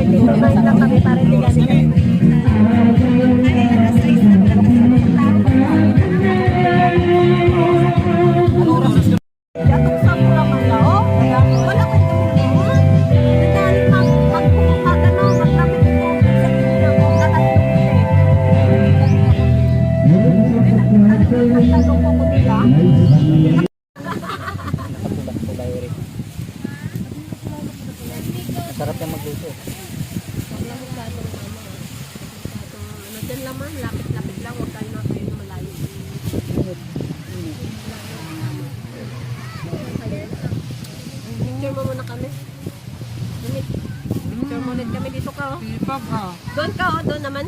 kahit kumain lang kami para hindi galing kami. Sarap yung magluto. Ano dyan lang man, lapit-lapit lang, huwag tayo na kayo na malayo. Picture mo muna kami. Picture mo ulit kami dito ka, oh. Doon ka, oh, doon naman.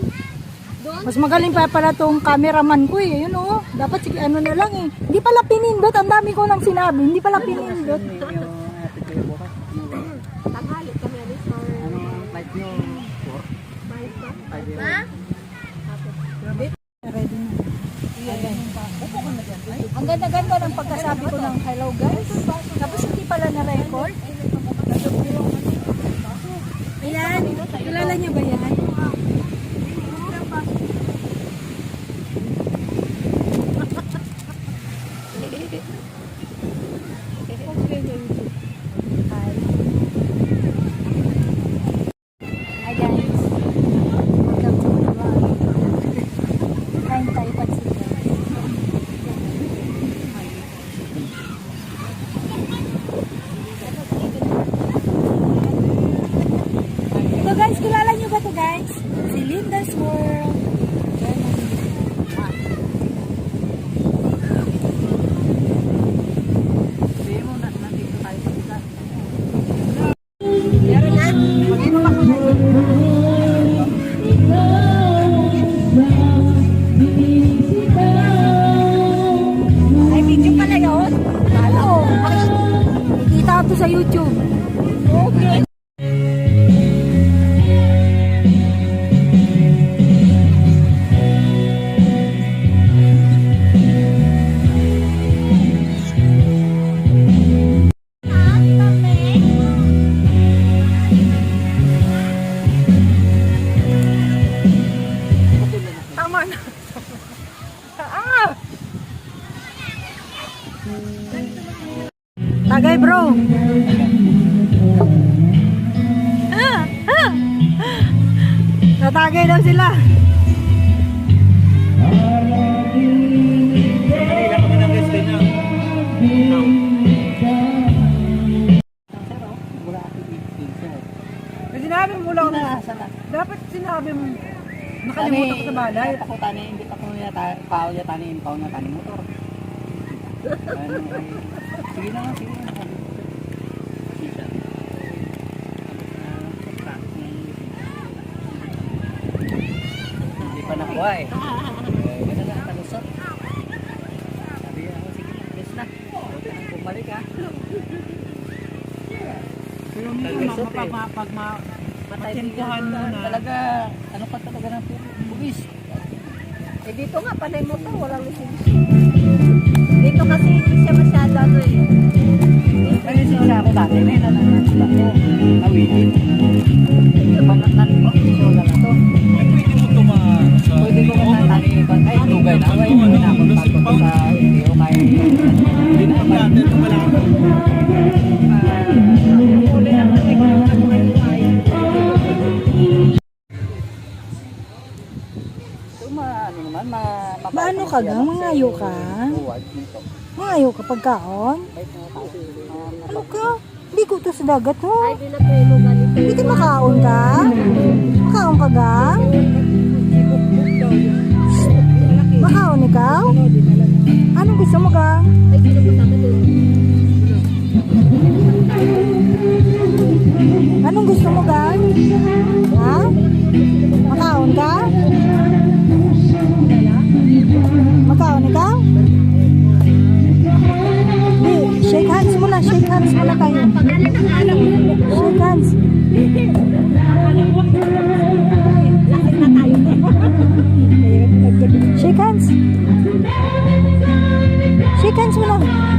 Doon. Mas magaling pa pala tong cameraman ko eh. Yun oh. Dapat sige ano na lang eh. Hindi pala pinindot. Ang dami ko nang sinabi. Hindi pala pinindot. Tanghali kami alis or... Ano flight nyo? 5 ba? Ha? Ready na. Ang ganda-ganda ng pagkasabi ko ng hello guys. Tapos hindi pala na-record. Ayan. Kilala niyo ba yan? Hi guys. Welcome to my vlog. Kain tayo pagsika. Ito guys, kilala niyo ba ito guys? Si Linda's World. Meron na? Ay, video pala yun. Halo. Nakikita ko to sa YouTube. Okay. Tama na. Tagay bro. Natagay daw sila. Ilan kami ng guest din Sinabi mo lang na. Dapat sinabi mo. Nakalimutan ko sa balay. Ako tani, hindi pa ko tani motor. Sige na, sige na. Hindi pa nakuha eh. Ganda na, talusot. Sabi ako, sige na, yes na. Bumalik ah. Pero minsan pag matintuhan mo na. Talaga, ano ka talaga ng bugis? Eh dito nga, panay motor, walang lisensya. Dito kasi hindi siya masyado ano eh. Kasi siya ako dati, may nananasla ko. Nawitin. Panatnan ko, ito na to. Pwede mo tumaan sa... Pwede ko matani, ay, lugay na. Ay, pinapunta ko sa video kay... Hindi na, Dati ito pala ako. Huli lang kasi kung ano ngayon ay. ano naman, Maano ka ga? Mangayo ka? Mangayo ka pagkaon? Ano ka? Hindi ko to sa dagat ho. Ay, di na pwede ganito. Hindi makaon ka? Makaon ka ga? Makaon ikaw? Anong gusto mo ga? Ay, sino pa naman doon? Anong gusto mo ga? Ha? Makaon ka? Makaon ikaw? Di, shake hands muna tayo. Shake hands. Shake hands. Shake hands muna.